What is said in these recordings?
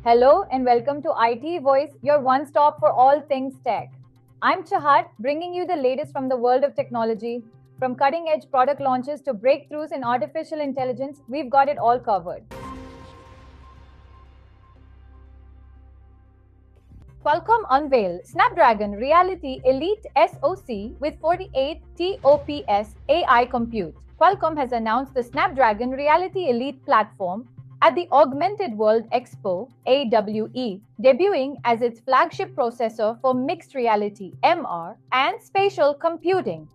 Hello and welcome to IT Voice, your one stop for all things tech. I'm Chahat, bringing you the latest from the world of technology. From cutting edge product launches to breakthroughs in artificial intelligence, we've got it all covered. Qualcomm unveiled Snapdragon Reality Elite SoC with 48 TOPS AI compute. Qualcomm has announced the Snapdragon Reality Elite platform at the Augmented World Expo AWE, debuting as its flagship processor for mixed reality (MR) and spatial computing.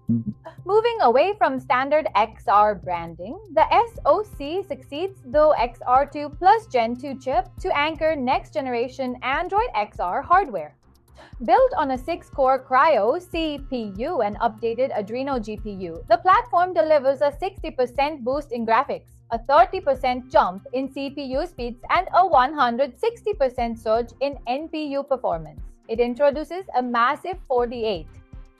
Moving away from standard XR branding, the SoC succeeds the XR2 Plus Gen 2 chip to anchor next-generation Android XR hardware. Built on a 6-core Cryo CPU and updated Adreno GPU, the platform delivers a 60% boost in graphics, a 30% jump in CPU speeds, and a 160% surge in NPU performance. It introduces a massive 48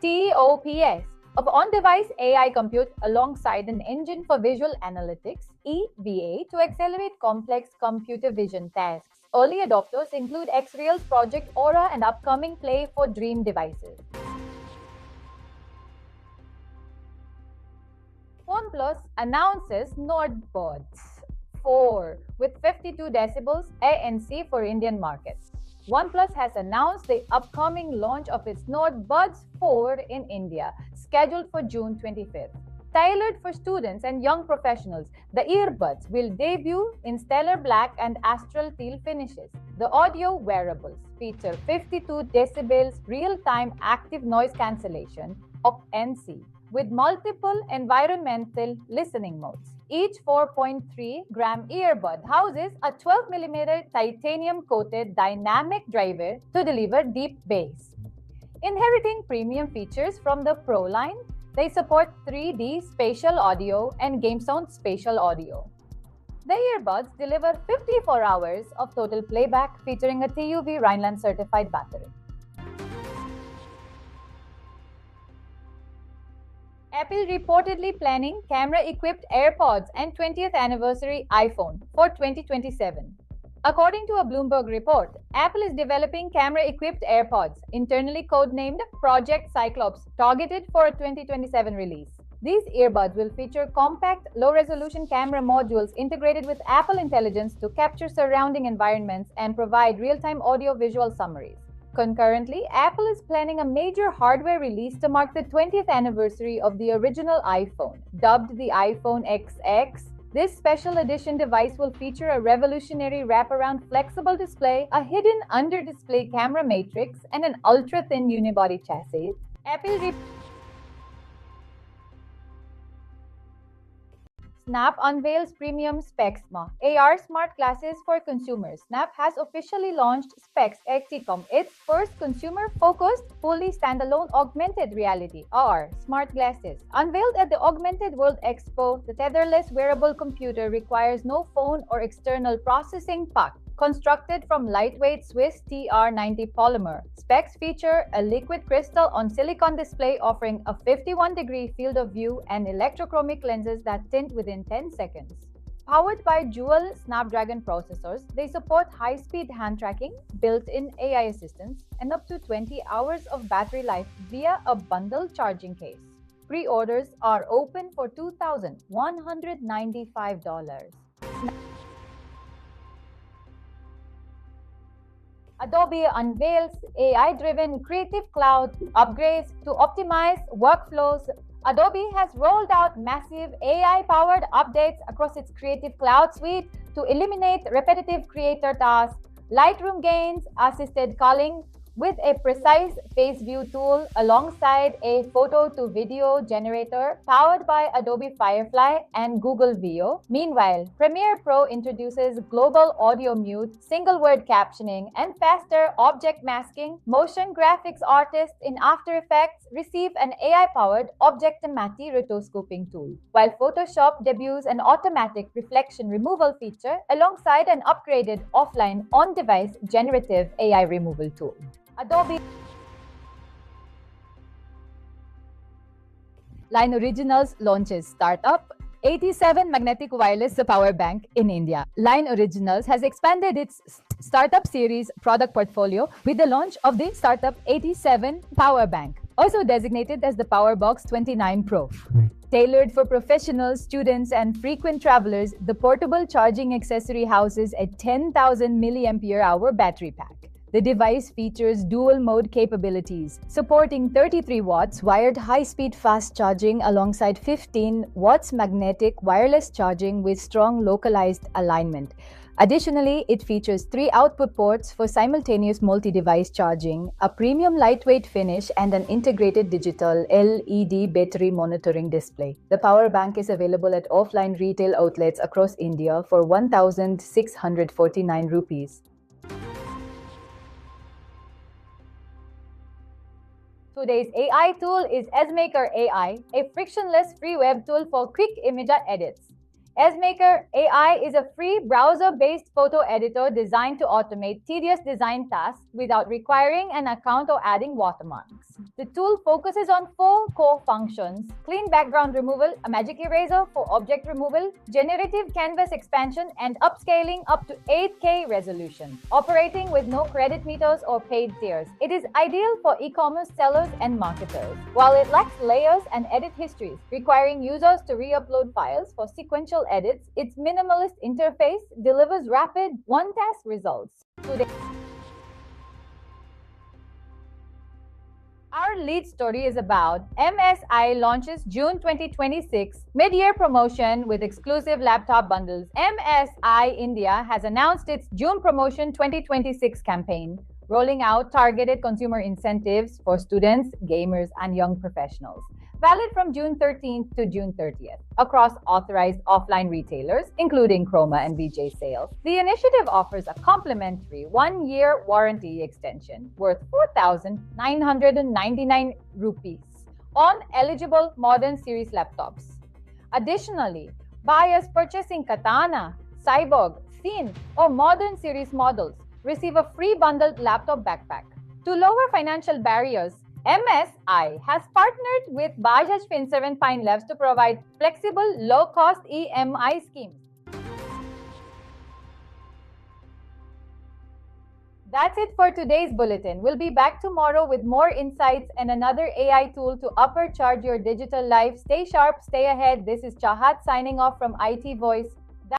TOPS of on-device AI compute alongside an engine for visual analytics (EVA) to accelerate complex computer vision tasks. Early adopters include Xreal's Project Aura and upcoming Play for Dream devices. OnePlus announces Nord Buds 4 with 52 decibels ANC for Indian markets. OnePlus has announced the upcoming launch of its Nord Buds 4 in India, scheduled for June 25th. Tailored for students and young professionals, the earbuds will debut in stellar black and astral teal finishes. The audio wearables feature 52 decibels real-time active noise cancellation (NC) with multiple environmental listening modes. Each 4.3-gram earbud houses a 12mm titanium-coated dynamic driver to deliver deep bass. Inheriting premium features from the Pro line, they support 3D spatial audio and GameSound spatial audio. The earbuds deliver 54 hours of total playback featuring a TUV Rhineland certified battery. Apple reportedly planning camera-equipped AirPods and 20th anniversary iPhone for 2027. According to a Bloomberg report, Apple is developing camera-equipped AirPods, internally codenamed Project Cyclops, targeted for a 2027 release. These earbuds will feature compact, low-resolution camera modules integrated with Apple Intelligence to capture surrounding environments and provide real-time audio-visual summaries. Concurrently, Apple is planning a major hardware release to mark the 20th anniversary of the original iPhone. Dubbed the iPhone XX, this special edition device will feature a revolutionary wraparound flexible display, a hidden under-display camera matrix, and an ultra-thin unibody chassis. Snap unveils premium Spexma AR smart glasses for consumers. Snap has officially launched Specs XCOM, its first consumer-focused, fully standalone augmented reality (AR) smart glasses. Unveiled at the Augmented World Expo, the tetherless wearable computer requires no phone or external processing pack. Constructed from lightweight Swiss TR90 polymer, specs feature a liquid crystal on silicon display offering a 51-degree field of view and electrochromic lenses that tint within 10 seconds. Powered by dual Snapdragon processors, they support high-speed hand tracking, built-in AI assistance, and up to 20 hours of battery life via a bundled charging case. Pre-orders are open for $2,195. Adobe unveils AI-driven Creative Cloud upgrades to optimize workflows. Adobe has rolled out massive AI-powered updates across its Creative Cloud suite to eliminate repetitive creator tasks. Lightroom gains assisted culling with a precise face view tool alongside a photo-to-video generator powered by Adobe Firefly and Google Veo. Meanwhile, Premiere Pro introduces global audio mute, single-word captioning, and faster object masking. Motion graphics artists in After Effects receive an AI-powered Objectimati rotoscoping tool, while Photoshop debuts an automatic reflection removal feature alongside an upgraded offline on-device generative AI removal tool. Adobe Lyne Originals launches startup 87 magnetic wireless power bank in India. Lyne Originals has expanded its startup series product portfolio with the launch of the Startup 87 power bank, also designated as the PowerBox 29 Pro. Tailored for professionals, students, and frequent travelers, the portable charging accessory houses a 10,000 mAh battery pack. The device features dual-mode capabilities, supporting 33 watts wired high-speed fast charging alongside 15 watts magnetic wireless charging with strong localized alignment. Additionally, it features 3 output ports for simultaneous multi-device charging, a premium lightweight finish, and an integrated digital LED battery monitoring display. The power bank is available at offline retail outlets across India for 1,649 rupees. Today's AI tool is EzMaker AI, a frictionless free web tool for quick image edits. EzMaker AI is a free browser-based photo editor designed to automate tedious design tasks without requiring an account or adding watermarks. The tool focuses on 4 core functions: clean background removal, a magic eraser for object removal, generative canvas expansion, and upscaling up to 8K resolution. Operating with no credit meters or paid tiers, it is ideal for e-commerce sellers and marketers. While it lacks layers and edit histories, requiring users to re-upload files for sequential edits, its minimalist interface delivers rapid, one-task results. Our lead story is about MSI launches June 2026 mid-year promotion with exclusive laptop bundles. MSI India has announced its June Promotion 2026 campaign, rolling out targeted consumer incentives for students, gamers, and young professionals, valid from June 13th to June 30th, across authorized offline retailers, including Chroma and VJ Sales. The initiative offers a complimentary 1-year warranty extension worth 4,999 rupees on eligible modern series laptops. Additionally, buyers purchasing Katana, Cyborg, Thin, or modern series models receive a free bundled laptop backpack. To lower financial barriers, MSI has partnered with Bajaj Fin7 Pine Labs to provide flexible, low-cost EMI schemes. That's it for today's bulletin. We'll be back tomorrow with more insights and another AI tool to supercharge your digital life. Stay sharp, stay ahead. This is Chahat signing off from IT Voice.